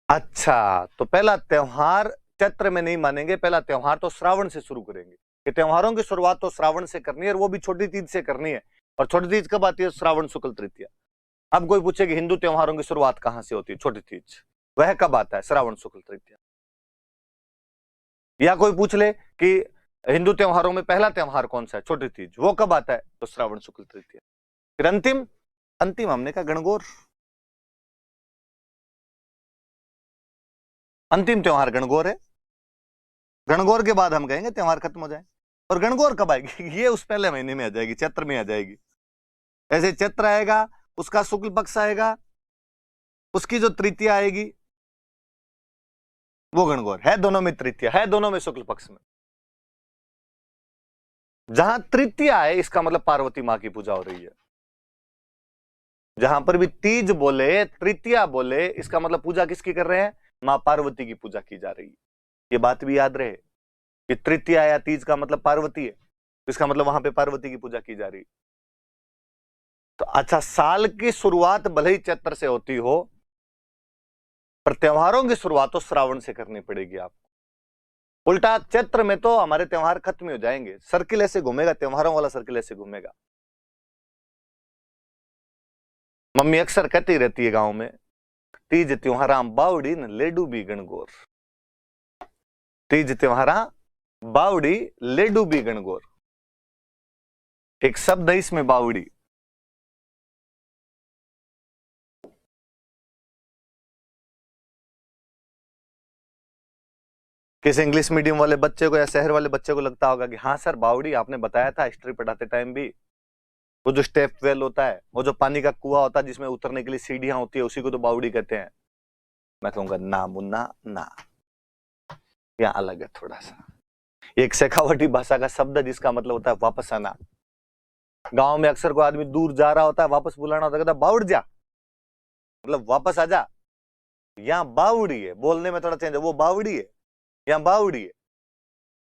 अच्छा, तो पहला त्योहार चैत्र में नहीं मानेंगे, पहला त्योहार तो श्रावण से शुरू करेंगे कि त्योहारों की शुरुआत तो श्रावण से करनी है और वो भी छोटी तीज से करनी है। और छोटी तीज कब आती है? श्रावण शुक्ल तृतीया। अब कोई पूछे कि हिंदू त्योहारों की शुरुआत कहां से होती है? छोटी तीज, वह कब आता है? श्रावण शुक्ल तृतीया। या कोई पूछ ले कि हिंदू त्योहारों में पहला त्योहार कौन सा है? छोटी तीज, वो कब आता है? तो श्रावण शुक्ल तृतीया। फिर अंतिम अंतिम हमने कहा गणगौर। अंतिम त्योहार गणगौर है। गणगौर के बाद हम कहेंगे त्योहार खत्म हो जाए। और गणगौर कब आएगी? ये उस पहले महीने में आ जाएगी, चैत्र में आ जाएगी। ऐसे चैत्र आएगा, उसका शुक्ल पक्ष आएगा, उसकी जो तृतीया आएगी वो गणगौर है। दोनों में तृतीया है, दोनों में शुक्ल पक्ष में। जहां तृतीया है इसका मतलब पार्वती मां की पूजा हो रही है। जहां पर भी तीज बोले, तृतीया बोले, इसका मतलब पूजा किसकी कर रहे हैं? मां पार्वती की पूजा की जा रही है। ये बात भी याद रहे कि तृतीया या तीज का मतलब पार्वती है, इसका मतलब वहां पे पार्वती की पूजा की जा रही है। तो अच्छा, साल की शुरुआत भले ही चैत्र से होती हो, पर त्योहारों की शुरुआत तो श्रावण से करनी पड़ेगी आपको। उल्टा चैत्र में तो हमारे त्योहार खत्म हो जाएंगे, सर्किल ऐसे घूमेगा, त्योहारों वाला सर्किल ऐसे घूमेगा। मम्मी अक्सर कहती रहती है गांव में, तीज त्योहारा बावड़ी न लेडू भी गणगौर। तीज त्योहारा बावड़ी लेडू भी गणगौर। एक शब्द है इसमें बावड़ी। किसी इंग्लिश मीडियम वाले बच्चे को या शहर वाले बच्चे को लगता होगा कि हाँ सर, बावड़ी आपने बताया था हिस्ट्री पढ़ाते टाइम भी। वो जो स्टेप वेल होता है, वो जो पानी का कुआं होता है जिसमें उतरने के लिए सीढ़ियां होती है, उसी को तो बावड़ी कहते हैं। मैं कहूंगा ना मुन्ना ना, यहाँ अलग है थोड़ा सा। एक शेखावटी भाषा का शब्द है जिसका मतलब होता है वापस आना। गांव में अक्सर कोई आदमी दूर जा रहा होता है, वापस बुलाना होता है, कहता बावड़ जा, मतलब वापस आ जा। यहाँ बावड़ी है, बोलने में थोड़ा चेंज है, वो बावड़ी है, यहाँ बावड़ी है।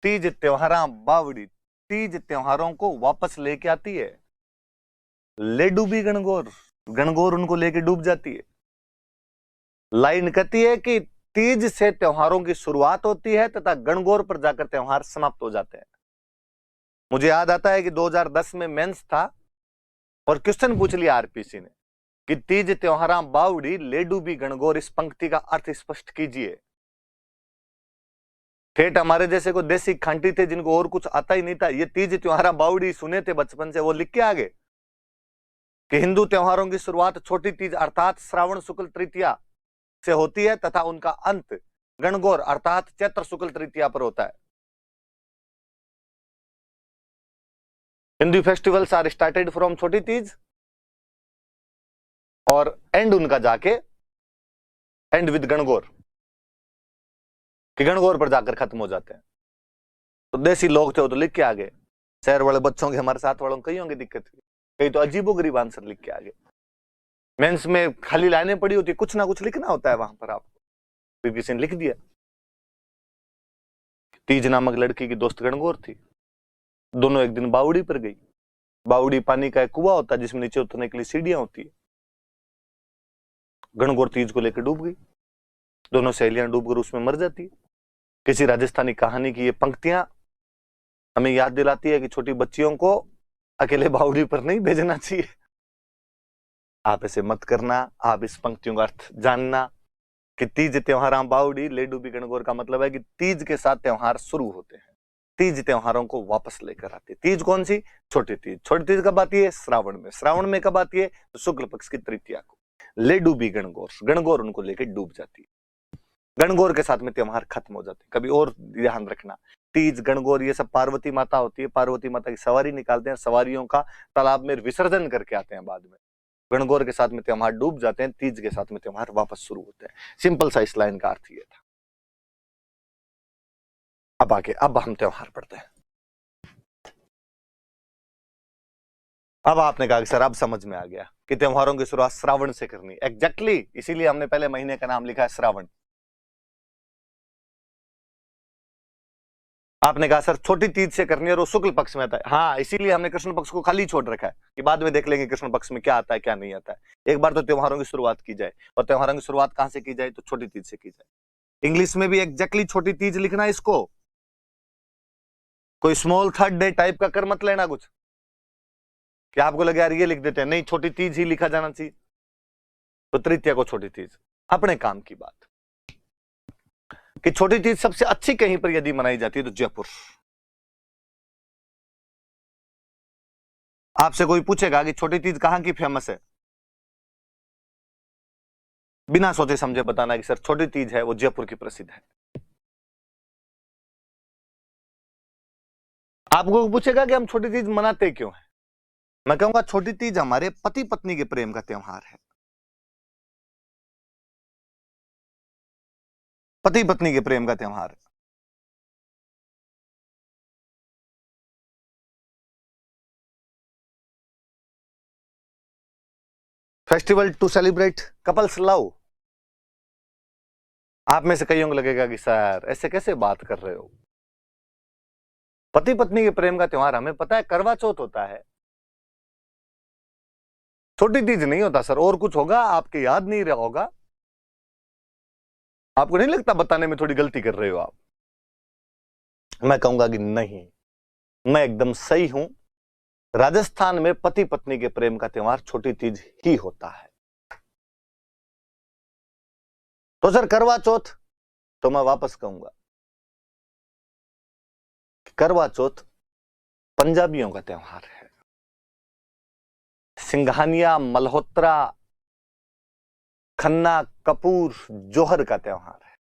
तीज त्योहारा बावड़ी, तीज त्योहारों को वापस लेके आती है। ले डूबी गणगौर, गणगौर उनको लेके डूब जाती है। लाइन कहती है कि तीज से त्योहारों की शुरुआत होती है तथा गणगौर पर जाकर त्योहार समाप्त हो जाते हैं। मुझे याद आता है कि 2010 में मेंस था और क्वेश्चन पूछ लिया आरपीसी ने कि तीज त्योहारा बावड़ी ले डूबी गणगौर, इस पंक्ति का अर्थ स्पष्ट कीजिए। ठेठ हमारे जैसे को देसी खांटी थे जिनको और कुछ आता ही नहीं था, ये तीज त्योहारा बावड़ी सुने थे बचपन से, वो लिख के आगे कि हिंदू त्योहारों की शुरुआत छोटी तीज अर्थात श्रावण शुक्ल तृतीया से होती है तथा उनका अंत गणगौर अर्थात चैत्र शुक्ल तृतीया पर होता है। Hindu festivals are started from Chhoti Teej और एंड उनका जाके एंड विद गणगौर, कि गणगौर पर जाकर खत्म हो जाते हैं। तो देसी लोग थे वो तो लिख के आगे, शहर वाले बच्चों के, हमारे साथ वालों को कई होंगे दिक्कत, कई तो अजीबोगरीब आंसर लिख के आगे। मेंस में खाली लाइनें पड़ी होती है, कुछ ना कुछ लिखना होता है वहां पर आपको, फिर किसी ने लिख दिया तीज नामक लड़की की दोस्त गणगौर थी, दोनों एक दिन बावड़ी पर गई। बावड़ी पानी का एक कुआं होता है जिसमें नीचे उतरने के लिए सीढ़ियां होती है। गणगौर तीज को लेकर डूब गई, दोनों सहेलियां डूबकर उसमें मर जाती है। किसी राजस्थानी कहानी की ये पंक्तियां हमें याद दिलाती है कि छोटी बच्चियों को अकेले बावड़ी पर नहीं भेजना चाहिए। आप ऐसे मत करना। आप इस पंक्तियों का अर्थ जानना कि तीज त्योहार बावड़ी ले डूबी गणगौर का मतलब है कि तीज के साथ त्योहार शुरू होते हैं, तीज त्योहारों को वापस लेकर आती है। तीज कौन सी? छोटी तीज। छोटी तीज कब आती है? श्रावण में। श्रावण में कब आती है? तो शुक्ल पक्ष की तृतीया को। ले डूबी गणगौर, गणगौर उनको लेकर डूब जाती है। गणगौर के साथ में त्योहार खत्म हो जाते हैं। कभी और ध्यान रखना, तीज गणगौर ये सब पार्वती माता होती है, पार्वती माता की सवारी निकालते हैं, सवारियों का तालाब में विसर्जन करके आते हैं बाद में। गणगौर के साथ में त्योहार डूब जाते हैं, तीज के साथ में त्योहार वापस शुरू होते हैं। सिंपल सा इस लाइन का अर्थ ये था। अब आगे, अब हम त्योहार पढ़ते हैं। अब आपने कहा कि सर अब समझ में आ गया कि त्योहारों की शुरुआत श्रावण से करनी। एग्जैक्टली इसीलिए हमने पहले महीने का नाम लिखा है श्रावण। आपने कहा सर छोटी तीज से करनी है और वो शुक्ल पक्ष में आता है। हाँ, इसीलिए हमने कृष्ण पक्ष को खाली छोड़ रखा है कि बाद में देख लेंगे कृष्ण पक्ष में क्या आता है क्या नहीं आता है। एक बार तो त्योहारों की शुरुआत की जाए, और त्योहारों की शुरुआत कहां से की जाए, तो छोटी तीज से की जाए। इंग्लिश में भी एग्जैक्टली छोटी तीज लिखना है इसको, कोई स्मॉल थर्ड डे टाइप का कर मत लेना कुछ कि आपको लगे यार ये लिख देते हैं, नहीं छोटी तीज ही लिखा जाना चाहिए। तो तृतीया को छोटी तीज। अपने काम की बात कि छोटी तीज सबसे अच्छी कहीं पर यदि मनाई जाती है तो जयपुर। आपसे कोई पूछेगा कि छोटी तीज कहां की फेमस है, बिना सोचे समझे बताना कि सर छोटी तीज है वो जयपुर की प्रसिद्ध है। आपको पूछेगा कि हम छोटी तीज मनाते क्यों हैं, मैं कहूंगा छोटी तीज हमारे पति पत्नी के प्रेम का त्योहार है। पति पत्नी के प्रेम का त्योहार है। Festival to celebrate couples love. आप में से कईयों को लगेगा कि सर ऐसे कैसे बात कर रहे हो, पति पत्नी के प्रेम का त्योहार हमें पता है करवा चौथ होता है, छोटी तीज नहीं होता सर, और कुछ होगा आपके याद नहीं रहा होगा। आपको नहीं लगता बताने में थोड़ी गलती कर रहे हो आप? मैं कहूंगा कि नहीं, मैं एकदम सही हूं। राजस्थान में पति पत्नी के प्रेम का त्योहार छोटी तीज ही होता है। तो सर करवा चौथ, तो मैं वापस कहूंगा करवा चौथ पंजाबियों का त्योहार है। सिंघानिया, मल्होत्रा, खन्ना, कपूर, जौहर का त्योहार है।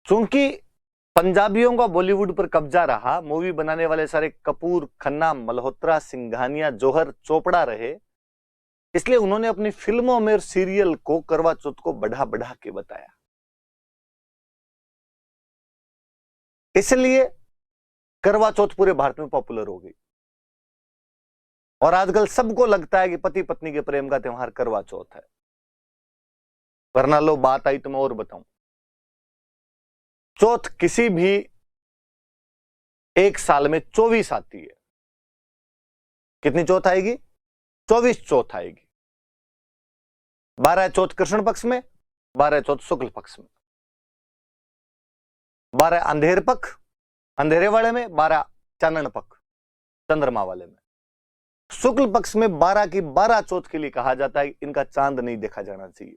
क्योंकि पंजाबियों का बॉलीवुड पर कब्जा रहा, मूवी बनाने वाले सारे कपूर, खन्ना, मल्होत्रा, सिंघानिया, जौहर, चोपड़ा रहे, इसलिए उन्होंने अपनी फिल्मों में और सीरियल को करवा चौथ को बढ़ा बढ़ा के बताया। इसलिए करवा चौथ पूरे भारत में पॉपुलर हो गई, और आजकल सबको लगता है कि पति पत्नी के प्रेम का त्योहार करवा चौथ है। वरना लो बात आई तो मैं और बताऊं, चौथ किसी भी एक साल में 24 आती है। कितनी चौथ आएगी? 24 चौथ आएगी। 12 चौथ कृष्ण पक्ष में, 12 चौथ शुक्ल पक्ष में, 12 अंधेर पक्ष अंधेरे वाले में, 12 चानन पक्ष चंद्रमा वाले में। शुक्ल पक्ष में 12 की 12 चौथ के लिए कहा जाता है इनका चांद नहीं देखा जाना चाहिए।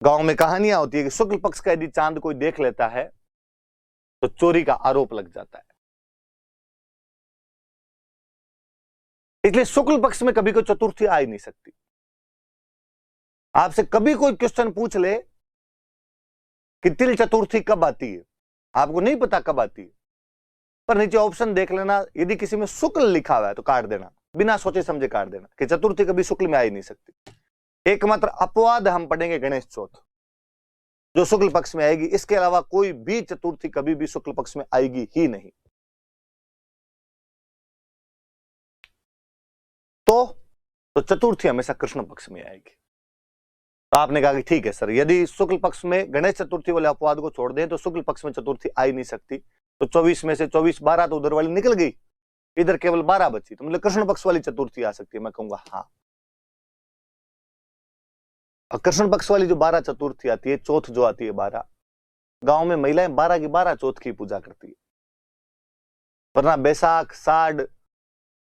गांव में कहानियां होती है कि शुक्ल पक्ष का यदि चांद कोई देख लेता है तो चोरी का आरोप लग जाता है। इसलिए शुक्ल पक्ष में कभी कोई चतुर्थी आ ही नहीं सकती। आपसे कभी कोई क्वेश्चन पूछ ले कि तिल चतुर्थी कब आती है, आपको नहीं पता कब आती है, पर नीचे ऑप्शन देख लेना, यदि किसी में शुक्ल लिखा हुआ है तो काट देना, बिना सोचे समझे काट देना कि चतुर्थी कभी शुक्ल में आ ही नहीं सकती। एकमात्र अपवाद हम पढ़ेंगे गणेश चौथ, जो शुक्ल पक्ष में आएगी, इसके अलावा कोई भी चतुर्थी कभी भी शुक्ल पक्ष में आएगी ही नहीं। तो चतुर्थी हमेशा कृष्ण पक्ष में आएगी। तो आपने कहा कि ठीक है सर, यदि शुक्ल पक्ष में गणेश चतुर्थी वाले अपवाद को छोड़ दें तो शुक्ल पक्ष में चतुर्थी आ ही नहीं सकती, तो 24 में से 24 12 तो उधर वाली निकल गई, इधर केवल 12 बची, तो मतलब कृष्ण पक्ष वाली चतुर्थी आ सकती है। मैं कहूंगा हाँ, और कृष्ण पक्ष वाली जो 12 चतुर्थी आती है, चौथ जो आती है 12, गांव में महिलाएं 12 की 12 चौथ की पूजा करती है। वरना बैसाख, साढ़,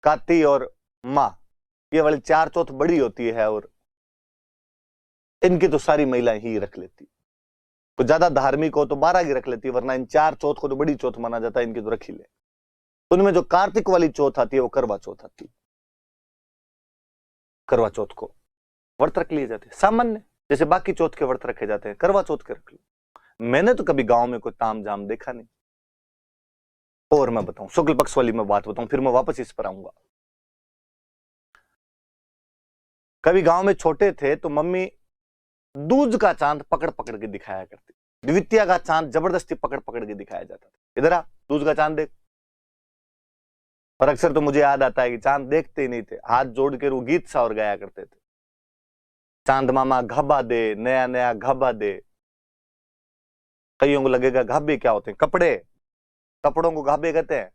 काती और माँ, ये वाली 4 चौथ बड़ी होती है, और इनकी तो सारी महिलाएं ही रख लेती। तो ज्यादा धार्मिक हो तो 12 की रख लेती, वरना इन 4 चौथ को तो बड़ी चौथ माना जाता है, इनकी तो रख ही ले। उनमें जो कार्तिक वाली चौथ आती है वो करवा चौथ आती है। करवा चौथ को व्रत रख लिए जाते हैं सामान्य, जैसे बाकी चौथ के व्रत रखे जाते हैं, करवा चौथ के रख लो। मैंने तो कभी गांव में कोई ताम झाम देखा नहीं। और मैं बताऊं, शुक्ल पक्ष वाली मैं बात बताऊं, फिर मैं वापस इस पर आऊंगा। कभी गांव में छोटे थे तो मम्मी दूज का चांद पकड़ पकड़ के दिखाया करती, द्वितीया का चांद जबरदस्ती पकड़ पकड़ के दिखाया जाता था, इधर आ दूज का चांद देख। और अक्सर तो मुझे याद आता है कि चांद देखते ही नहीं थे, हाथ जोड़ के वो गीत सा और गाया करते थे, चांद मामा घबा दे, नया नया घबा दे, कईयों को लगेगा घाबे क्या होते हैं, कपड़े, कपड़ों को घाबे कहते हैं।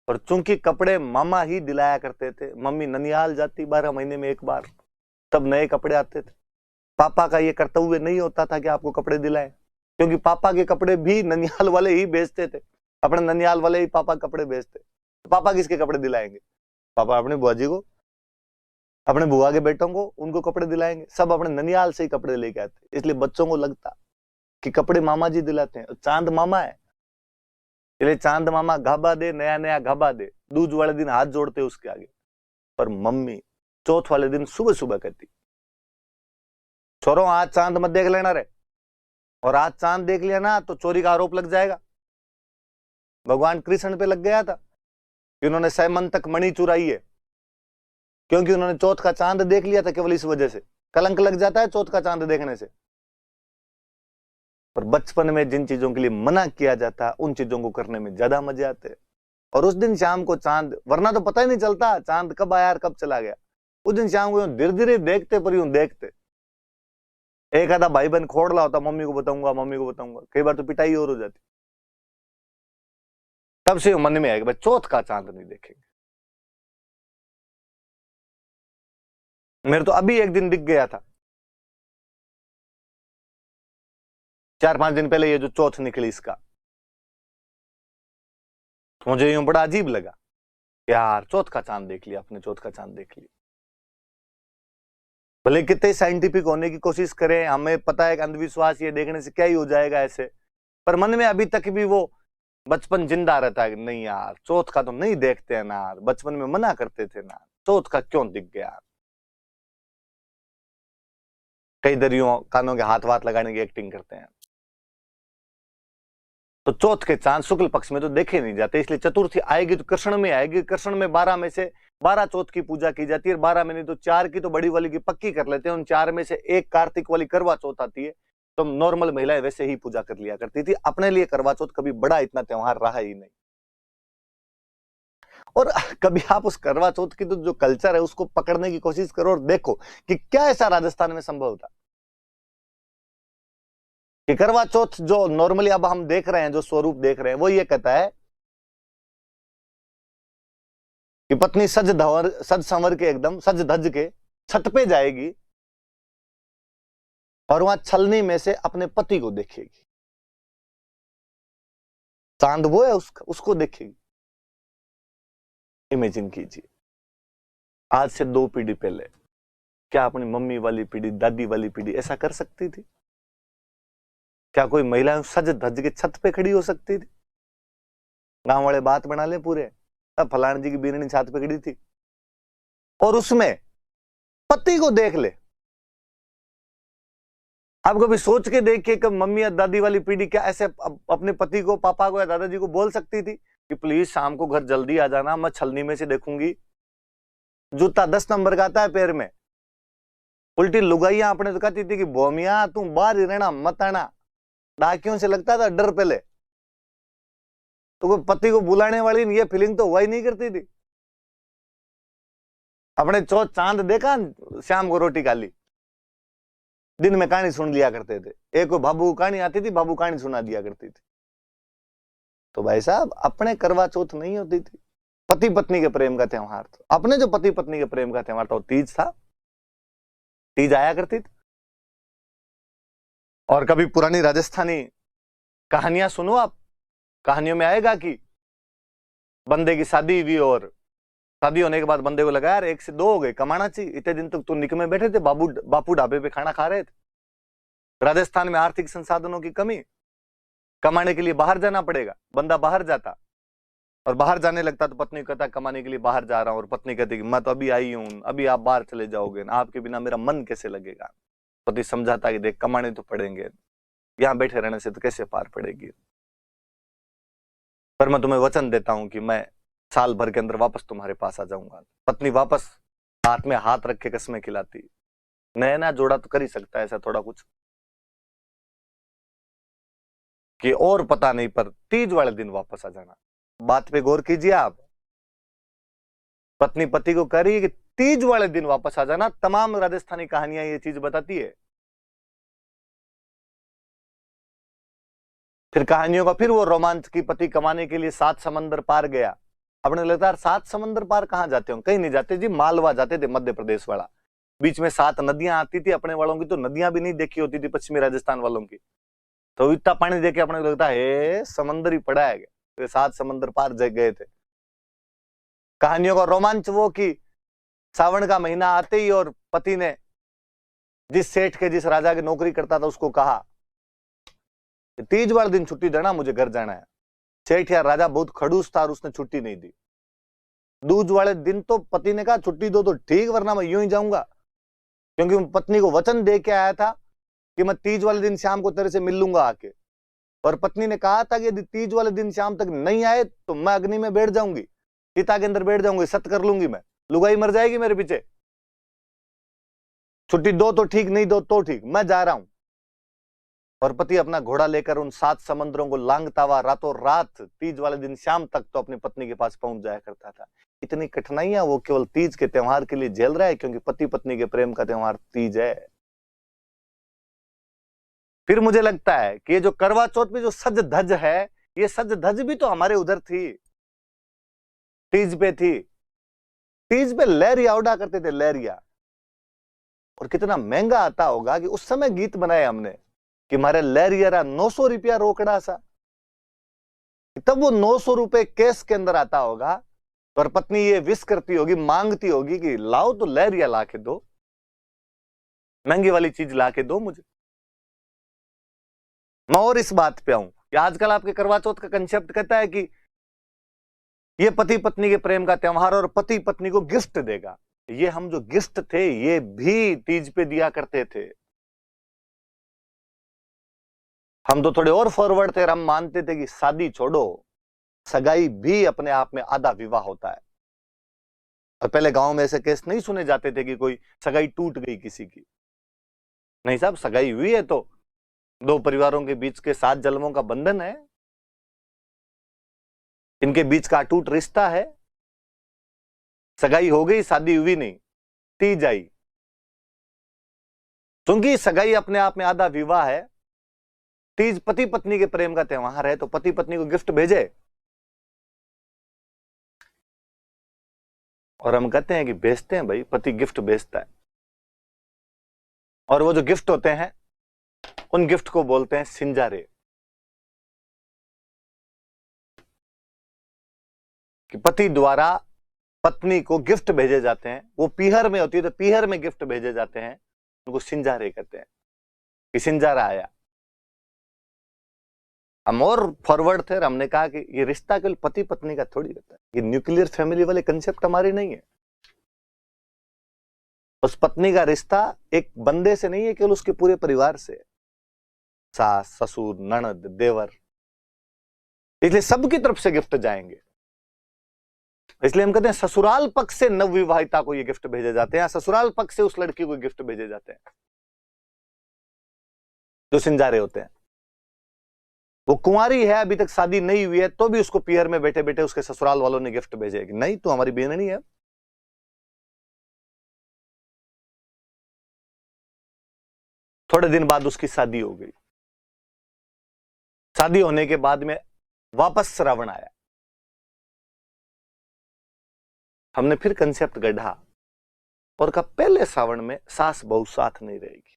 और चूंकि कपड़े मामा ही दिलाया करते थे, मम्मी ननिहाल जाती 12 महीने में एक बार, तब नए कपड़े आते थे। पापा का ये कर्तव्य नहीं होता था कि आपको कपड़े दिलाएं, क्योंकि पापा के कपड़े भी ननिहाल वाले ही बेचते थे, अपने ननिहाल वाले ही पापा कपड़े बेचते। तो पापा किसके कपड़े दिलाएंगे? पापा अपने बुआ जी को, अपने बुआ के बेटों को, उनको कपड़े दिलाएंगे। सब अपने ननिहाल से ही कपड़े लेके आते। इसलिए बच्चों को लगता कि कपड़े मामा जी दिलाते हैं, चांद मामा है, इसलिए चांद मामा घाबा दे, नया नया घाबा दे। दूज वाले दिन हाथ जोड़ते उसके आगे। पर मम्मी चौथ वाले दिन सुबह सुबह कहती, छोरो आज चांद मत देख लेना रे, और आज चांद देख लिया ना तो चोरी का आरोप लग जाएगा। भगवान कृष्ण पे लग गया था कि उन्होंने सैमंतक मणि चुराई है, क्योंकि उन्होंने चौथ का चांद देख लिया था। केवल इस वजह से कलंक लग जाता है चौथ का चांद देखने से। पर बचपन में जिन चीजों के लिए मना किया जाता है, उन चीजों को करने में ज्यादा मजे आते हैं। और उस दिन शाम को चांद, वरना तो पता ही नहीं चलता चांद कब आया और कब चला गया। उस दिन शाम को धीरे धीरे देखते, पर यूं देखते। एक आधा भाई बहन खोड़ला होता, मम्मी को बताऊंगा, मम्मी को बताऊंगा, कई बार तो पिटाई और हो जाती। तब से मन में आएगा भाई चौथ का चांद नहीं देखेंगे। मेरे तो अभी एक दिन दिख गया था, 4-5 दिन पहले, ये जो चौथ निकली इसका, मुझे यूं बड़ा अजीब लगा, यार चौथ का चांद देख लिया अपने, चौथ का चांद देख लिया। भले कितने साइंटिफिक होने की कोशिश करें, हमें पता है कि अंधविश्वास ये देखने से क्या ही हो जाएगा ऐसे, पर मन में अभी तक भी वो बचपन जिंदा रहता है कि नहीं यार चौथ का तो नहीं देखते हैं ना, बचपन में मना करते थे ना, चौथ का क्यों दिख गया। कई दरियों कानों के हाथ वाथ लगाने की एक्टिंग करते हैं। तो चौथ के चांद शुक्ल पक्ष में तो देखे नहीं जाते, इसलिए चतुर्थी आएगी तो कृष्ण में आएगी। कृष्ण में 12 में से 12 चौथ की पूजा की जाती है, 12 में नहीं तो 4 की तो बड़ी वाली की पक्की कर लेते हैं। उन 4 में से एक कार्तिक वाली करवा चौथ आती है, तो नॉर्मल महिलाएं वैसे ही पूजा कर लिया करती थी। अपने लिए करवा चौथ कभी बड़ा इतना त्योहार रहा ही नहीं। और कभी आप उस करवा चौथ की तो जो कल्चर है उसको पकड़ने की कोशिश करो और देखो कि क्या ऐसा राजस्थान में संभव था कि करवा चौथ जो नॉर्मली अब हम देख रहे हैं, जो स्वरूप देख रहे हैं, वो ये कहता है कि पत्नी सज संवर के, एकदम सज धज के छत पे जाएगी और वहां छलनी में से अपने पति को देखेगी। चांद वो है उसको देखेगी। इमेजिन कीजिए, आज से 2 पीढ़ी पहले क्या अपनी मम्मी वाली पीढ़ी, दादी वाली पीढ़ी ऐसा कर सकती थी? क्या कोई महिला सज धज के छत पे खड़ी हो सकती थी? गांव वाले बात बना ले पूरे, तब फलान जी की बीरनी छत पे खड़ी थी और उसमें पति को देख ले। आप कभी सोच के देखिए कि मम्मी या दादी वाली पीढ़ी क्या ऐसे अपने पति को, पापा को या दादाजी को बोल सकती थी कि प्लीज शाम को घर जल्दी आ जाना, मैं छलनी में से देखूंगी। जूता 10 नंबर का आता है पैर में। उल्टी लुगाइयां अपने तो कहती थी कि बोमिया तू बाहर ही रहना, मत आना। डाकियों से लगता था डर पहले, तो कोई पति को बुलाने वाली ये फीलिंग तो हुआ ही नहीं करती थी। अपने चौथ चांद देखा, शाम को रोटी खा ली, दिन में कहानी सुन लिया करते थे। एक कोई बाबू कहानी आती थी, बाबू कहानी सुना दिया करती थी। तो भाई साहब अपने करवा चौथ नहीं होती थी, पति पत्नी के प्रेम का त्योहार था। अपने जो पति पत्नी के प्रेम का त्योहार था वो तीज था, तीज आया करती थी। और कभी पुरानी राजस्थानी कहानियां सुनो आप, कहानियों में आएगा कि बंदे की शादी हुई और शादी होने के बाद बंदे को लगा यार 1 से 2 हो गए, कमाना चाहिए। इतने दिन तक तो निकमे बैठे थे, बापू ढाबे पे खाना खा रहे थे। राजस्थान में आर्थिक संसाधनों की कमी, कमाने के लिए बाहर जाना पड़ेगा। बंदा बाहर जाता और बाहर जाने लगता तो पत्नी कहता कमाने के लिए बाहर जा रहा हूं, और पत्नी कहती कि मैं तो अभी आई हूं, अभी आप बाहर चले जाओगे ना, आपके बिना मेरा मन कैसे लगेगा। पति समझाता कि देख कमाने तो पड़ेंगे, यहां बैठे रहने से तो कैसे पार पड़ेगी, पर मैं तुम्हें वचन देता हूं कि मैं साल भर के अंदर वापस तुम्हारे पास आ जाऊंगा। पत्नी वापस हाथ में हाथ रख के कसमें खिलाती। नया जोड़ा तो कर ही सकता है ऐसा थोड़ा कुछ कि और पता नहीं, पर तीज वाले दिन वापस आ जाना। बात पे गौर कीजिए आप, पत्नी पति को कह रही है कि तीज वाले दिन वापस आ जाना। तमाम राजस्थानी कहानियां ये चीज बताती है। फिर कहानियों का फिर वो रोमांच की पति कमाने के लिए 7 समंदर पार गया। अपने लगता है 7 समंदर पार कहां जाते हो? कहीं नहीं जाते जी, मालवा जाते थे, मध्य प्रदेश वाला। बीच में 7 नदियां आती थी, अपने वालों की तो नदियां भी नहीं देखी होती थी, पश्चिमी राजस्थान वालों की। तो इतना पानी देखे अपने लगता है समंदर ही पड़ा है, तो 7 समंदर पार गए थे। कहानियों का रोमांच वो कि सावन का महीना आते ही और पति ने जिस सेठ के, जिस राजा की नौकरी करता था, उसको कहा 30 वाले दिन छुट्टी देना, मुझे घर जाना है। सेठ या राजा बहुत खड़ूस था और उसने छुट्टी नहीं दी। दूज वाले दिन तो पति ने कहा छुट्टी दो तो ठीक, वरना मैं यूं ही जाऊंगा, क्योंकि मैं पत्नी को वचन दे के आया था कि मैं 30 वाले दिन शाम को तेरे से मिल लूंगा आके। और पत्नी ने कहा था कि यदि 30 वाले दिन शाम तक नहीं आए तो मैं अग्नि में बैठ जाऊंगी, चिता के अंदर बैठ जाऊंगी, सत्य कर लूंगी, मैं लुगाई मर जाएगी मेरे पीछे। छुट्टी दो तो ठीक, नहीं दो तो ठीक, मैं जा रहा हूं। और पति अपना घोड़ा लेकर उन 7 समंदरों को लांघता हुआ रातों रात 30 वाले दिन शाम तक तो अपनी पत्नी के पास पहुंच जाया करता था। इतनी कठिनाइयां वो केवल तीज के त्योहार के लिए झेल रहा है, क्योंकि पति पत्नी के प्रेम का त्योहार तीज है। फिर मुझे लगता है कि ये जो करवा चौथ में जो सज धज है, ये सज धज भी तो हमारे उधर थी, तीज पे थी। तीज पे लहरिया उड़ा करते थे, लहरिया। और कितना महंगा आता होगा कि उस समय गीत बनाए हमने कि मारे लहरिया 900 रुपया रोकड़ा सा। तब वो 900 रुपए केस के अंदर आता होगा, पर पत्नी ये विश करती होगी, मांगती होगी कि लाओ तो लहरिया ला के दो, महंगी वाली चीज ला के दो मुझे। मैं और इस बात पे आऊं कि आजकल आपके करवा चौथ का कंसेप्ट कहता है कि ये पति पत्नी के प्रेम का त्योहार और पति पत्नी को गिफ्ट देगा। ये हम जो गिफ्ट थे ये भी तीज पे दिया करते थे। हम तो थोड़े और फॉरवर्ड थे, हम मानते थे कि शादी छोड़ो, सगाई भी अपने आप में आधा विवाह होता है। और पहले गांव में ऐसे केस नहीं सुने जाते थे कि कोई सगाई टूट गई किसी की। नहीं साहब, सगाई हुई है तो 2 परिवारों के बीच के 7 जन्मों का बंधन है, इनके बीच का अटूट रिश्ता है। सगाई हो गई, शादी हुई नहीं, तीज आई। क्योंकि सगाई अपने आप में आधा विवाह है, तीज पति पत्नी के प्रेम का त्योहार है, तो पति पत्नी को गिफ्ट भेजे। और हम कहते हैं कि भेजते हैं भाई, पति गिफ्ट भेजता है। और वो जो गिफ्ट होते हैं उन गिफ्ट को बोलते हैं सिंजारे। कि पति द्वारा पत्नी को गिफ्ट भेजे जाते हैं, वो पीहर में होती है तो पीहर में गिफ्ट भेजे जाते हैं, उनको सिंजारे कहते हैं कि सिंजारा आया। हम और फॉरवर्ड थे, हमने कहा कि ये रिश्ता केवल पति पत्नी का थोड़ी होता है, ये न्यूक्लियर फैमिली वाले कंसेप्ट हमारे नहीं है। उस पत्नी का रिश्ता एक बंदे से नहीं है, केवल उसके पूरे परिवार से, सास ससुर ननद देवर, इसलिए सबकी तरफ से गिफ्ट जाएंगे। इसलिए हम कहते हैं ससुराल पक्ष से नवविवाहिता को ये गिफ्ट भेजे जाते हैं, ससुराल पक्ष से उस लड़की को गिफ्ट भेजे जाते हैं जो सिंजारे होते हैं। वो कुंवारी है, अभी तक शादी नहीं हुई है, तो भी उसको पीहर में बैठे बैठे उसके ससुराल वालों ने गिफ्ट भेजे कि नहीं तू हमारी बेननी है। थोड़े दिन बाद उसकी शादी हो गई। शादी होने के बाद में वापस श्रावण आया, हमने फिर कंसेप्ट गढ़ा और कहा पहले श्रावण में सास बहू साथ नहीं रहेगी,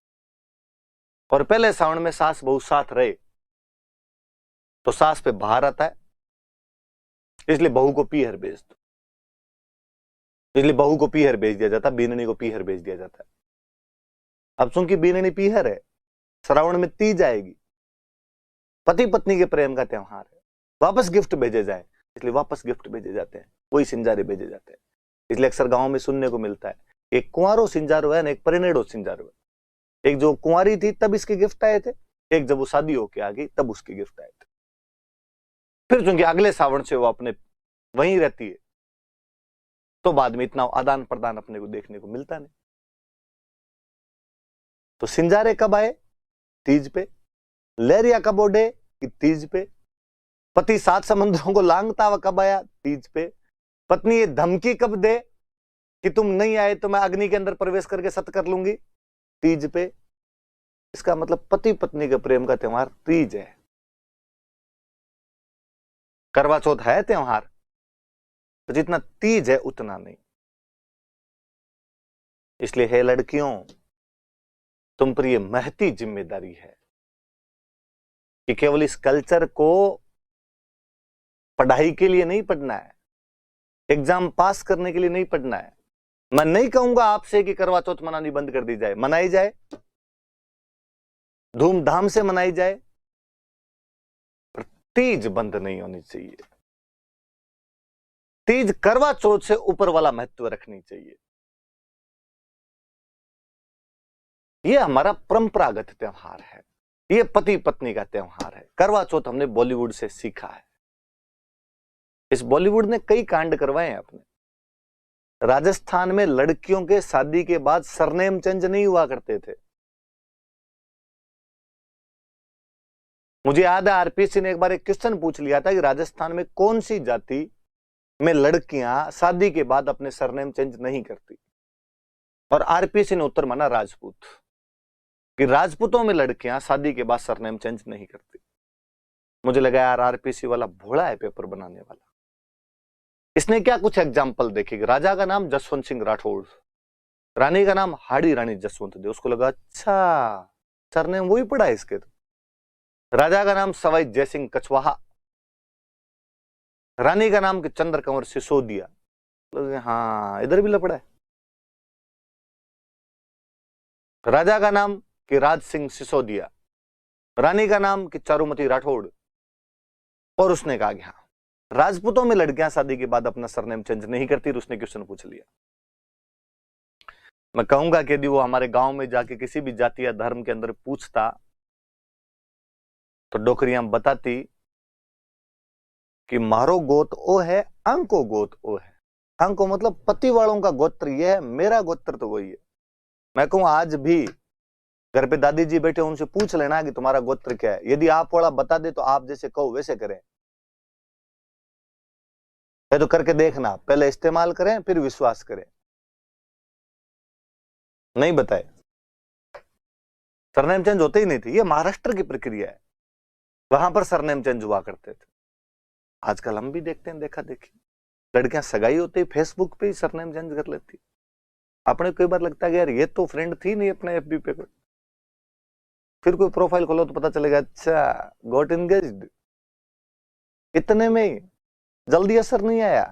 और पहले श्रावण में सास बहू साथ रहे तो सास पे भार आता है, इसलिए बहू को पीहर भेज दो। इसलिए बहू को पीहर भेज दिया जाता, बीननी को पीहर भेज दिया जाता है। अब चूंकि बीननी पीहर है, श्रावण में तीज आएगी, पति पत्नी के प्रेम का त्योहार है, वापस गिफ्ट भेजे जाए, इसलिए वापस गिफ्ट भेजे जाते हैं, वही सिंजारे भेजे जाते हैं। इसलिए अक्सर गांव में सुनने को मिलता है एक कुंवारो सिंजारो है ना, एक परिणेड़ो सिंजारो है। एक जो कुंवारी थी तब इसके गिफ्ट आए थे, एक जब वो शादी होके आ गई तब उसके गिफ्ट आए थे। फिर चूंकि अगले श्रावण से वो अपने वहीं रहती है, तो बाद में इतना आदान प्रदान अपने को देखने को मिलता नहीं। तो सिंजारे कब आए? तीज पे। लहरिया कब उड़े? तीज पे। पति 7 समुद्रों को लांघता हुआ कब आया? तीज पे। पत्नी ये धमकी कब दे कि तुम नहीं आए तो मैं अग्नि के अंदर प्रवेश करके सत्य कर लूंगी? तीज पे। इसका मतलब पति पत्नी के प्रेम का त्योहार तीज है। करवा चौथ है त्योहार, तो जितना तीज है उतना नहीं। इसलिए हे लड़कियों, तुम पर यह महती जिम्मेदारी है कि केवल इस कल्चर को पढ़ाई के लिए नहीं पढ़ना है, एग्जाम पास करने के लिए नहीं पढ़ना है। मैं नहीं कहूंगा आपसे कि करवा चौथ मनानी बंद कर दी जाए, मनाई जाए, धूमधाम से मनाई जाए, पर तीज बंद नहीं होनी चाहिए। तीज करवा चौथ से ऊपर वाला महत्व रखनी चाहिए। यह हमारा परंपरागत त्योहार है, यह पति पत्नी का त्योहार है। करवा चौथ हमने बॉलीवुड से सीखा है। इस बॉलीवुड ने कई कांड करवाए हैं अपने। राजस्थान में लड़कियों के शादी के बाद सरनेम चेंज नहीं हुआ करते थे। मुझे याद है आरपीसी ने एक बार एक क्वेश्चन पूछ लिया था कि राजस्थान में कौन सी जाति में लड़कियां शादी के बाद अपने सरनेम चेंज नहीं करती, और आरपीसी ने उत्तर माना राजपूत, कि राजपूतों में लड़कियां शादी के बाद सरनेम चेंज नहीं करती। मुझे लगा यार आरपीसी वाला भोला है पेपर बनाने वाला। इसने क्या कुछ एग्जाम्पल देखेगी। राजा का नाम जसवंत सिंह राठौड़, रानी का नाम हाड़ी रानी जसवंत देव। उसको लगा अच्छा सरनेम वही पड़ा है इसके। तो राजा का नाम सवाई जयसिंह कछवाहा, रानी का नाम चंद्र कंवर सिसोदिया। हाँ इधर भी लपड़ा है। राजा का नाम कि राज सिंह सिसोदिया, रानी का नाम कि चारुमती राठौड़। और उसने कहा कि हाँ राजपूतों में लड़कियां शादी के बाद अपना सरनेम चेंज नहीं करती। उसने क्वेश्चन पूछ लिया। मैं कहूंगा कि यदि वो हमारे गांव में जाके किसी भी जाति या धर्म के अंदर पूछता तो डोकरियां बताती कि मारो गोत ओ है, अंको गोत ओ है। अंको मतलब पति वालों का गोत्र ये है, मेरा गोत्र तो वही है। मैं कहूं आज भी घर पे दादी जी बैठे, उनसे पूछ लेना कि तुम्हारा गोत्र क्या है। यदि आप वाला बता दे तो आप जैसे कहो वैसे करें, तो करके देखना, पहले इस्तेमाल करें फिर विश्वास करें। नहीं बताए सरनेम चेंज होते ही नहीं थे। ये महाराष्ट्र की प्रक्रिया है, वहां पर सरनेम चेंज हुआ करते थे। आजकल हम भी देखते हैं, देखा देखी लड़कियां सगाई होती है फेसबुक पे ही सरनेम चेंज कर लेती। अपने कई बार लगता है यार ये तो फ्रेंड थी नहीं अपने एफबी पे, फिर कोई प्रोफाइल खोलो तो पता चलेगा अच्छा गॉट एंगेज्ड। इतने में ही जल्दी असर नहीं आया।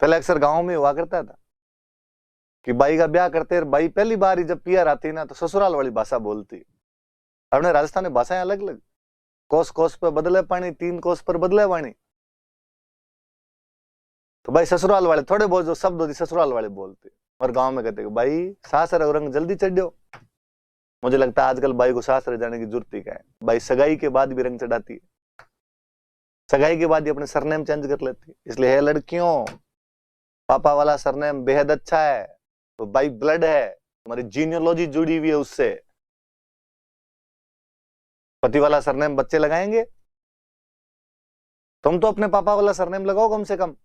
पहले अक्सर गांव में हुआ करता था कि बाई का ब्याह करते, बाई पहली बार ही जब पियर आती ना तो ससुराल वाली भाषा बोलती। अपने राजस्थान में भाषाएं अलग अलग, कोस कोस पर बदले पानी, 3 कोस पर बदले वाणी। तो भाई ससुराल वाले थोड़े बहुत जो शब्द होती ससुराल वाले बोलते, और गांव में कहते भाई सास रंग जल्दी चढ़ो। मुझे लगता है आजकल बाई को सास रह जाने की जरूरत ही क्या है। बाई सगाई के बाद भी रंग चढ़ाती है, सगाई के बाद ही अपने सरनेम चेंज कर लेती है। इसलिए है लड़कियों, पापा वाला सरनेम बेहद अच्छा है, तो बाई ब्लड है, तुम्हारी जीनियोलॉजी जुड़ी हुई है उससे। पति वाला सरनेम बच्चे लगाएंगे, तुम तो अपने पापा वाला सरनेम लगाओ कम से कम।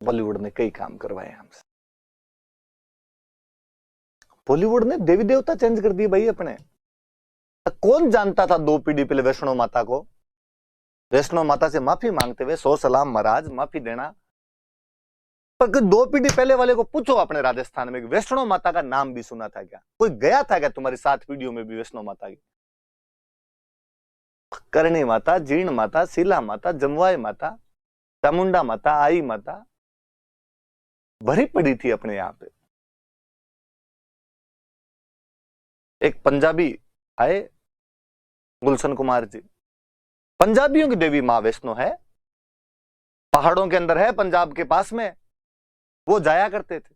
बॉलीवुड ने कई काम करवाए हमसे। बॉलीवुड ने देवी देवता चेंज कर दिए भाई अपने। कौन जानता था 2 पीढ़ी पहले वैष्णो माता को। वैष्णो माता से माफी मांगते हुए 100 सलाम महाराज, माफी देना। पर 2 पीढ़ी पहले वाले को पूछो अपने राजस्थान में वैष्णो माता का नाम भी सुना था क्या? कोई गया था क्या तुम्हारी 7 पीढ़ियों में भी वैष्णो माता की? करणी माता, जीर्ण माता, शीला माता, जमवाई माता, चामुंडा माता, आई माता भरी पड़ी थी अपने यहां पे। एक पंजाबी आए, गुलशन कुमार जी, पंजाबियों की देवी मां वैष्णो है, पहाड़ों के अंदर है पंजाब के पास में, वो जाया करते थे।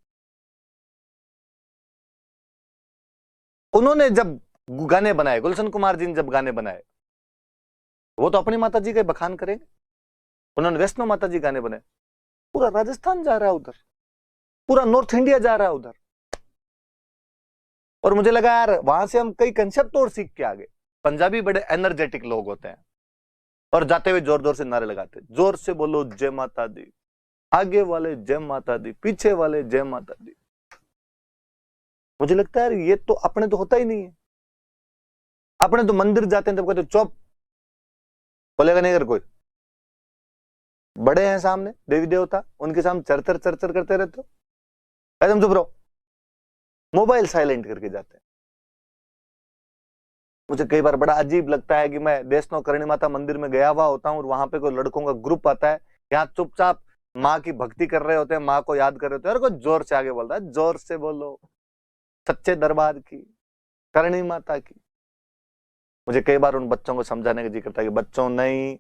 उन्होंने जब गाने बनाए, गुलशन कुमार जी ने जब गाने बनाए, वो तो अपनी माता जी का बखान करेंगे। उन्होंने वैष्णो माता जी गाने बनाए, पूरा राजस्थान जा रहा है उधर, पूरा नॉर्थ इंडिया जा रहा है उधर। और मुझे लगा यार वहां से हम कई कंसेप्ट और सीख के आ गए। पंजाबी बड़े एनर्जेटिक लोग होते हैं, और जाते हुए जोर जोर से नारे लगाते, जोर से बोलो जय माता दी, आगे वाले जय माता दी, पीछे वाले जय माता दी। मुझे लगता है ये तो अपने तो होता ही नहीं है। अपने तो मंदिर जाते हैं तब कहते चुप, बोलेगा नहीं अगर कोई बड़े हैं सामने देवी देवता, उनके सामने चरचर चरचर करते रहते हो, एकदम चुप रहो, मोबाइल साइलेंट करके जाते हैं। मुझे कई बार बड़ा अजीब लगता है कि मैं देशनो करणी माता मंदिर में गया हुआ होता हूँ और वहां पे कोई लड़कों का ग्रुप आता है, यहाँ चुपचाप माँ की भक्ति कर रहे होते हैं, माँ को याद कर रहे होते हैं, और कोई जोर से आगे बोलता है, जोर से बोलो सच्चे दरबार की, करणी माता की। मुझे कई बार उन बच्चों को समझाने का जी करता है कि बच्चों नहीं,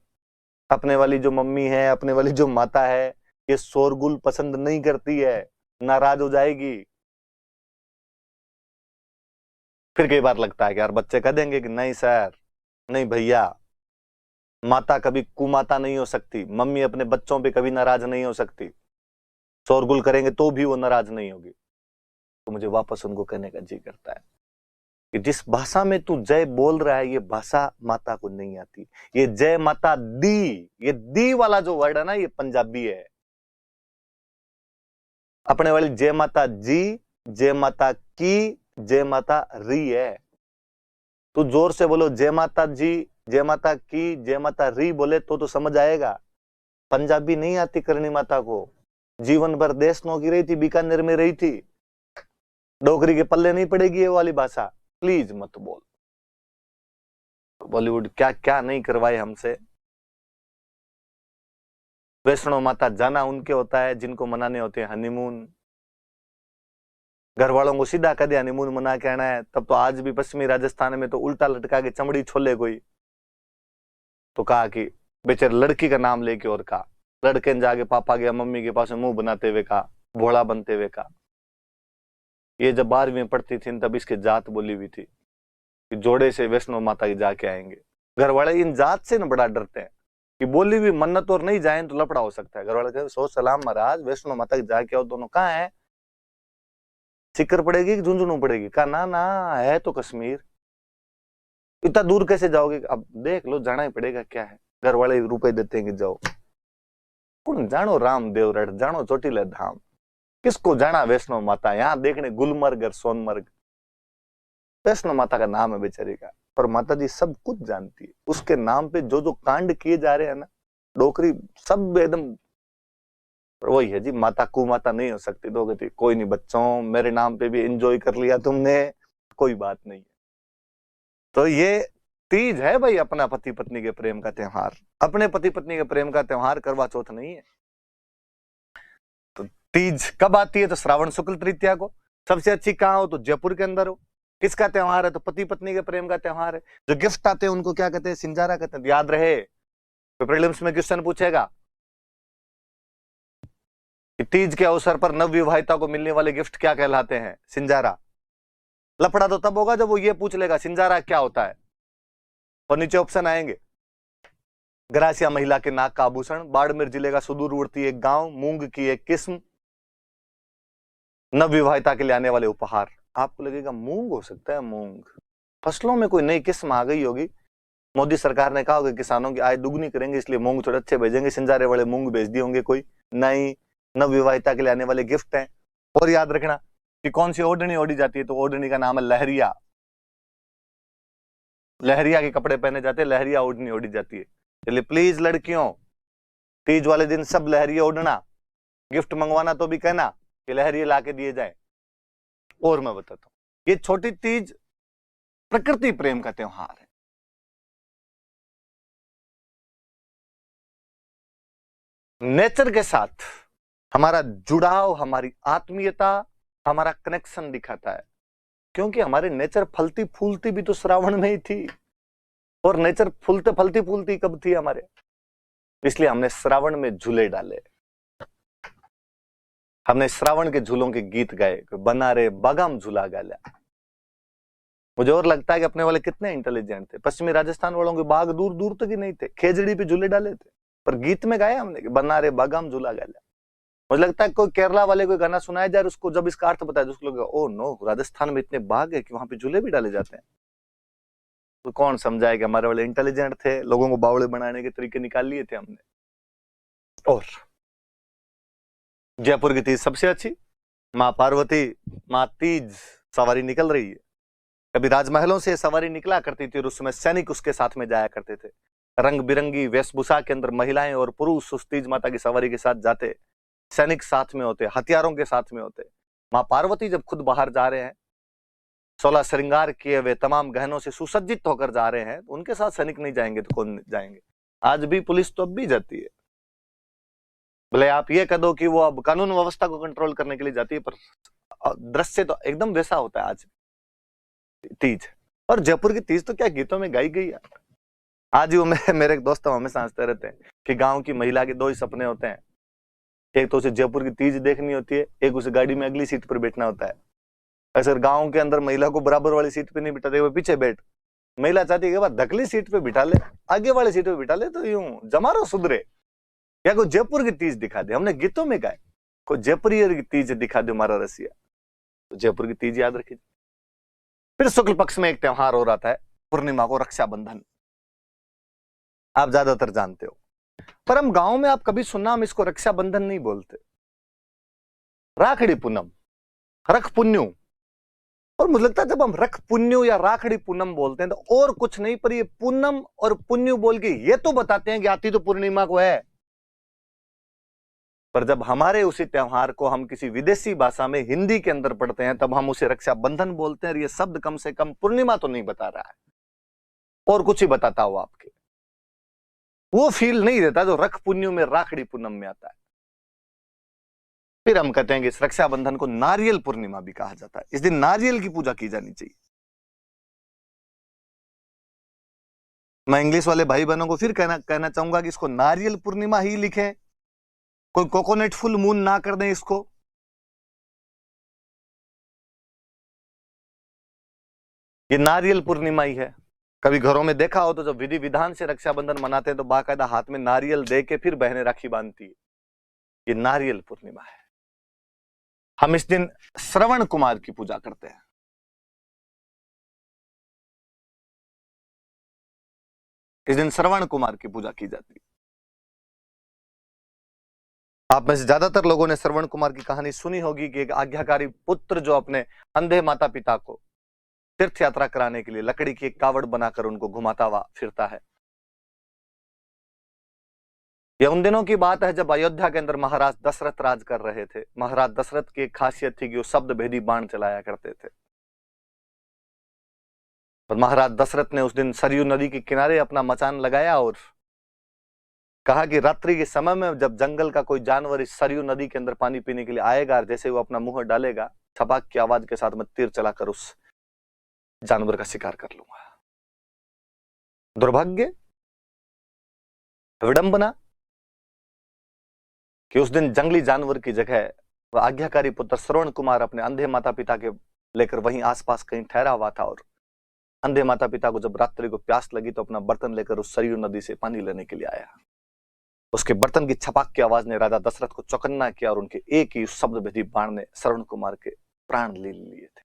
अपने वाली जो मम्मी है, अपने वाली जो माता है, ये शोरगुल पसंद नहीं करती है, नाराज हो जाएगी। फिर कई बार लगता है कि यार बच्चे कह देंगे कि नहीं सर, नहीं भैया, माता कभी कुमाता नहीं हो सकती, मम्मी अपने बच्चों पे कभी नाराज नहीं हो सकती, शोरगुल करेंगे तो भी वो नाराज नहीं होगी। तो मुझे वापस उनको कहने का जी करता है कि जिस भाषा में तू जय बोल रहा है, ये भाषा माता को नहीं आती। ये जय माता दी, ये दी वाला जो वर्ड है ना, ये पंजाबी है। अपने वाली जय माता जी, जय माता की, जय माता री है। तू जोर से बोलो जय माता जी, जय माता की, जय माता री बोले तो समझ आएगा। पंजाबी नहीं आती करणी माता को, जीवन भर देशनों की रही थी, बीकानेर में रही थी, डोगरी के पल्ले नहीं पड़ेगी ये वाली भाषा। प्लीज मत बोल। बॉलीवुड क्या क्या नहीं करवाए हमसे। वैष्णो माता जाना उनके होता है जिनको मनाने होते हैं हनीमून। घर वालों को सीधा कदे हनीमून मना के आना है, तब तो आज भी पश्चिमी राजस्थान में तो उल्टा लटका के चमड़ी छोले कोई। तो कहा कि बेचारे लड़की का नाम लेके, और कहा लड़के ने जाके पापा गया मम्मी के पास मुंह बनाते हुए कहा, भोला बनते हुए कहा। ये जब 12वीं में पढ़ती थी तब इसके जात बोली हुई थी कि जोड़े से वैष्णो माता की जाके आएंगे। घर वाले इन जात से न बड़ा डरते हैं कि बोली हुई मन्नत और नहीं जाए तो लफड़ा हो सकता है। घर वाले कहते सो सलाम महाराज, वैष्णो माता की जाके आओ। दोनों कहाँ है, सिक्कर पड़ेगी कि झुंझुनू पड़ेगी? कहा ना ना, है तो कश्मीर, इतना दूर कैसे जाओगे? अब देख लो, जाना ही पड़ेगा, क्या है। घर वाले रुपए देते हैं कि जाओ। कौन जानो रामदेव रट, जानो चोटीला धाम, किसको जाना वैष्णो माता? यहाँ देखने गुलमर्ग और सोनमर्ग। वैष्णो माता का नाम है बेचारी का, पर माता जी सब कुछ जानती है। उसके नाम पे जो जो कांड किए जा रहे हैं ना, डोकरी सब एकदम वही है जी। माता कुमाता नहीं हो सकती। दो गति कोई नहीं बच्चों, मेरे नाम पे भी एंजॉय कर लिया तुमने, कोई बात नहीं है। तो ये तीज है भाई, अपना पति पत्नी के प्रेम का त्योहार। अपने पति पत्नी के प्रेम का त्योहार करवा चौथ नहीं है। तो तीज कब आती है? तो श्रावण शुक्ल तृतीया को। सबसे अच्छी कहाँ हो? तो जयपुर के अंदर हो। किसका त्योहार है? तो पति पत्नी के प्रेम का त्योहार है। जो गिफ्ट आते हैं उनको क्या कहते हैं? सिंजारा कहते हैं। याद रहे, तो प्रीलिम्स में क्वेश्चन पूछेगा कि तीज के अवसर पर नवविवाहिता को मिलने वाले गिफ्ट क्या कहलाते हैं? सिंजारा। लफड़ा तो तब होगा जब वो ये पूछ लेगा सिंजारा क्या होता है। और नीचे ऑप्शन आएंगे, ग्रासिया महिला के नाक का आभूषण, बाड़मेर जिले का सुदूरवर्ती एक गांव, मूंग की एक किस्म, नवविवाहिता के लिए आने वाले उपहार। आपको लगेगा मूंग हो सकता है, मूंग फसलों में कोई नई किस्म आ गई होगी। मोदी सरकार ने कहा होगा किसानों की आय दुगनी करेंगे इसलिए मूंग थोड़े अच्छे भेजेंगे, सिंजारे वाले मूंग भेज दिए होंगे कोई। नहीं, नवविवाहिता के लिए आने वाले गिफ्ट हैं। और याद रखना कि कौन सी ओढ़नी ओढ़ी जाती है? तो ओढ़नी का नाम है लहरिया। लहरिया के कपड़े पहने जाते हैं, लहरिया ओढ़नी ओढ़ी जाती है। चलिए प्लीज लड़कियों, तीज वाले दिन सब लहरिया ओढ़ना। गिफ्ट मंगवाना तो भी कहना कि लहरिया ला के दिए जाए। और मैं बताता हूं, ये छोटी तीज प्रकृति प्रेम का त्योहार है। नेचर के साथ हमारा जुड़ाव, हमारी आत्मीयता, हमारा कनेक्शन दिखाता है। क्योंकि हमारे नेचर फलती फूलती भी तो श्रावण में ही थी। और नेचर फूलते फलती फूलती कब थी हमारे? इसलिए हमने श्रावण में झूले डाले, हमने श्रावण के झूलों के गीत गाए, बना रे बागाम झूला गाला। मुझे और लगता है कि अपने वाले कितने इंटेलिजेंट थे। पश्चिमी राजस्थान वालों के बाग दूर दूर तक ही नहीं थे, खेजड़ी पे झूले डाले थे, पर गीत में गाया हमने कि बना रे बागाम झूला गाला। मुझे लगता है कोई केरला वाले कोई गाना सुनाया जाए, उसको जब इसका अर्थ बताया, उसको लगेगा ओ नो, राजस्थान में इतने बाग है कि वहां पे झूले भी डाले जाते हैं। तो कौन समझाए कि हमारे वाले इंटेलिजेंट थे, लोगों को बावड़े बनाने के तरीके निकाल लिए थे हमने। और जयपुर की तीज सबसे अच्छी, माँ पार्वती, माँ तीज सवारी निकल रही है। कभी राजमहलों से सवारी निकला करती थी और उस समय सैनिक उसके साथ में जाया करते थे। रंग बिरंगी वेशभूषा के अंदर महिलाएं और पुरुष उस तीज माता की सवारी के साथ जाते, सैनिक साथ में होते, हथियारों के साथ में होते। माँ पार्वती जब खुद बाहर जा रहे हैं, 16 श्रृंगार किए हुए तमाम गहनों से सुसज्जित होकर जा रहे हैं, उनके साथ सैनिक नहीं जाएंगे तो कौन जाएंगे? आज भी पुलिस तो अब भी जाती है, भले आप ये कह दो कि वो अब कानून व्यवस्था को कंट्रोल करने के लिए जाती है, पर दृश्य तो एकदम वैसा होता है आज तीज। और जयपुर की तीज तो क्या गीतों में गाई गई है। आज ही वो मेरे एक दोस्त हमेशा हंसते रहते हैं कि गांव की महिला के दो ही सपने होते हैं, एक तो उसे जयपुर की तीज देखनी होती है, एक उसे गाड़ी में अगली सीट पर बैठना होता है। अगर गांव के अंदर महिला को बराबर वाली सीट पे नहीं बिठाते, वो पीछे बैठ, महिला चाहती है कि धकली सीट पे बिठा ले, आगे वाली सीट पे बिठा ले, तो यूं जमारो सुधरे, या कोई जयपुर की तीज दिखा दे। हमने गीतों में गाए कोई जयपुरी की तीज दिखा दे हमारा रसिया, तो जयपुर की तीज याद रखिए। फिर शुक्ल पक्ष में एक त्योहार हो रहा था पूर्णिमा को, रक्षाबंधन, आप ज्यादातर जानते हो, पर हम गांव में आप कभी सुनना, हम इसको रक्षाबंधन नहीं बोलते, राखड़ी पूनम, रख पुन्यू। और मुझे लगता है जब हम रख पुन्यू या राखड़ी पूनम बोलते हैं तो और कुछ नहीं, पर ये पूनम और पुन्यू बोल के ये तो बताते हैं कि आती तो पूर्णिमा को है। पर जब हमारे उसी त्योहार को हम किसी विदेशी भाषा में हिंदी के अंदर पढ़ते हैं, तब हम उसे रक्षाबंधन बोलते हैं। और ये शब्द कम से कम पूर्णिमा तो नहीं बता रहा है, और कुछ ही बताता हो आपके, वो फील नहीं देता जो रख पुन्यू में, राखड़ी पूनम में आता है। फिर हम कहते हैं कि इस रक्षाबंधन को नारियल पूर्णिमा भी कहा जाता है, इस दिन नारियल की पूजा की जानी चाहिए। मैं इंग्लिश वाले भाई बहनों को फिर कहना चाहूंगा कि इसको नारियल पूर्णिमा ही लिखें, कोई कोकोनट फुल मून ना कर दें इसको। ये नारियल पूर्णिमा ही है। कभी घरों में देखा हो तो जब विधि विधान से रक्षाबंधन मनाते हैं तो बाकायदा हाथ में नारियल दे के फिर बहनें राखी बांधती है। ये नारियल पूर्णिमा है। हम इस दिन श्रवण कुमार की पूजा करते हैं। इस दिन श्रवण कुमार की पूजा की जाती है। आप में से ज्यादातर लोगों ने श्रवण कुमार की कहानी सुनी होगी कि एक आज्ञाकारी पुत्र जो अपने अंधे माता पिता को तीर्थ यात्रा कराने के लिए लकड़ी की एक कावड़ बनाकर उनको घुमाता हुआ फिरता है। यह उन दिनों की बात है जब अयोध्या के अंदर महाराज दशरथ राज कर रहे थे। महाराज दशरथ की एक खासियत थी कि वो शब्द भेदी बाण चलाया करते थे। और महाराज दशरथ ने उस दिन सरयू नदी के किनारे अपना मचान लगाया और कहा कि रात्रि के समय में जब जंगल का कोई जानवर इस सरयू नदी के अंदर पानी पीने के लिए आएगा, जैसे वो अपना मुंह डालेगा, छपाक की आवाज के साथ मैं तीर चलाकर उस जानवर का शिकार कर लूंगा। दुर्भाग्य, विडंबना कि उस दिन जंगली जानवर की जगह वह आज्ञाकारी पुत्र श्रवण कुमार अपने अंधे माता पिता के लेकर वहीं आसपास कहीं ठहरा हुआ था। और अंधे माता पिता को जब रात्रि को प्यास लगी तो अपना बर्तन लेकर उस सरयू नदी से पानी लेने के लिए आया। उसके बर्तन की छपाक की आवाज ने राजा दशरथ को चौकन्ना किया और उनके एक ही शब्द भेदी बाण ने श्रवण कुमार के प्राण ले लिए थे।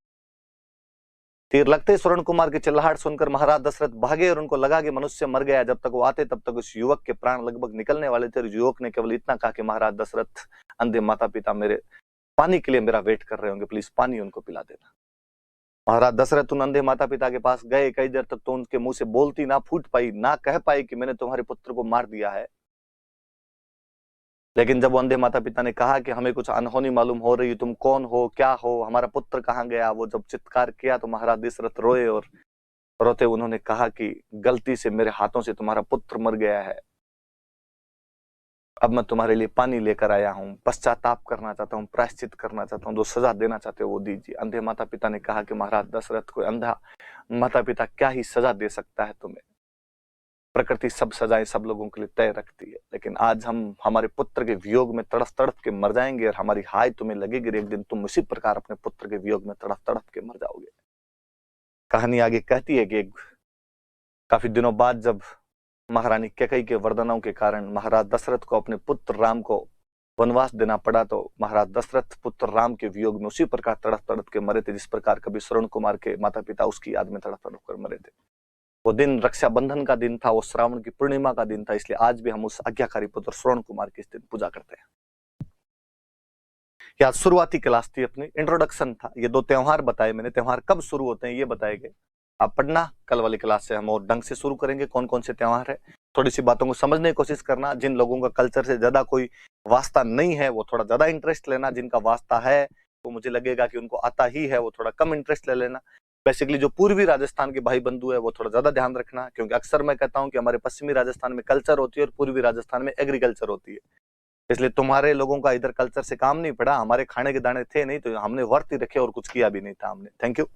तीर लगते श्रवण कुमार की चिल्लाहट सुनकर महाराज दशरथ भागे और उनको लगा कि मनुष्य मर गया। जब तक वो आते तब तक उस युवक के प्राण लगभग निकलने वाले थे। युवक ने केवल इतना कहा कि महाराज दशरथ, अंधे माता पिता मेरे पानी के लिए मेरा वेट कर रहे होंगे, प्लीज पानी उनको पिला देना। महाराज दशरथ उन अंधे माता पिता के पास गए। कई देर तक तो उनके मुंह से बोलती ना फूट पाई, ना कह पाई कि मैंने तुम्हारे पुत्र को मार दिया है। लेकिन जब वो अंधे माता पिता ने कहा कि हमें कुछ अनहोनी मालूम हो रही, तुम कौन हो, क्या हो, हमारा पुत्र कहाँ गया, वो जब चित्कार किया तो महाराज दशरथ रोए और रोते उन्होंने कहा कि गलती से मेरे हाथों से तुम्हारा पुत्र मर गया है। अब मैं तुम्हारे लिए पानी लेकर आया हूं, पश्चाताप करना चाहता हूं, प्रायश्चित करना चाहता हूं, जो सजा देना चाहते हो वो दीजिए। अंधे माता पिता ने कहा कि महाराज दशरथ, कोई अंधा माता पिता क्या ही सजा दे सकता है तुम्हें, प्रकृति सब सजाएं सब लोगों के लिए तय रखती है। लेकिन आज हम हमारे पुत्र के वियोग में तड़फ तड़फ के मर जाएंगे और हमारी हाय तुम्हें लगेगी, एक दिन तुम उसी प्रकार अपने पुत्र के वियोग में तड़फ तड़फ के मर जाओगे। कहानी आगे कहती है कि काफी दिनों बाद जब महारानी कैकेयी के वरदानों के कारण महाराज दशरथ को अपने पुत्र राम को वनवास देना पड़ा, तो महाराज दशरथ पुत्र राम के वियोग में उसी प्रकार तड़फ तड़फ के मरे थे जिस प्रकार कभी श्रवण कुमार के माता पिता उसकी याद में तड़फ तड़फ कर मरे थे। वो दिन रक्षाबंधन का दिन था, वो श्रावण की पूर्णिमा का दिन था, इसलिए आज भी हम उस आज्ञाकारी पुत्र श्रवण कुमार की इस दिन पूजा करते हैं। आज शुरुआती क्लास थी, अपनी इंट्रोडक्शन था। ये दो त्योहार बताए मैंने, त्योहार कब शुरू होते हैं ये बताए गए। आप पढ़ना, कल वाली क्लास से हम और ढंग से शुरू करेंगे कौन कौन से त्योहार है। थोड़ी सी बातों को समझने की कोशिश करना। जिन लोगों का कल्चर से ज्यादा कोई वास्ता नहीं है वो थोड़ा ज्यादा इंटरेस्ट लेना, जिनका वास्ता है वो मुझे लगेगा कि उनको आता ही है वो थोड़ा कम इंटरेस्ट ले लेना। बेसिकली जो पूर्वी राजस्थान के भाई बंधु है वो थोड़ा ज्यादा ध्यान रखना, क्योंकि अक्सर मैं कहता हूं कि हमारे पश्चिमी राजस्थान में कल्चर होती है और पूर्वी राजस्थान में एग्रीकल्चर होती है। इसलिए तुम्हारे लोगों का इधर कल्चर से काम नहीं पड़ा, हमारे खाने के दाने थे नहीं तो हमने वर्त ही रखे और कुछ किया भी नहीं था हमने। Thank you.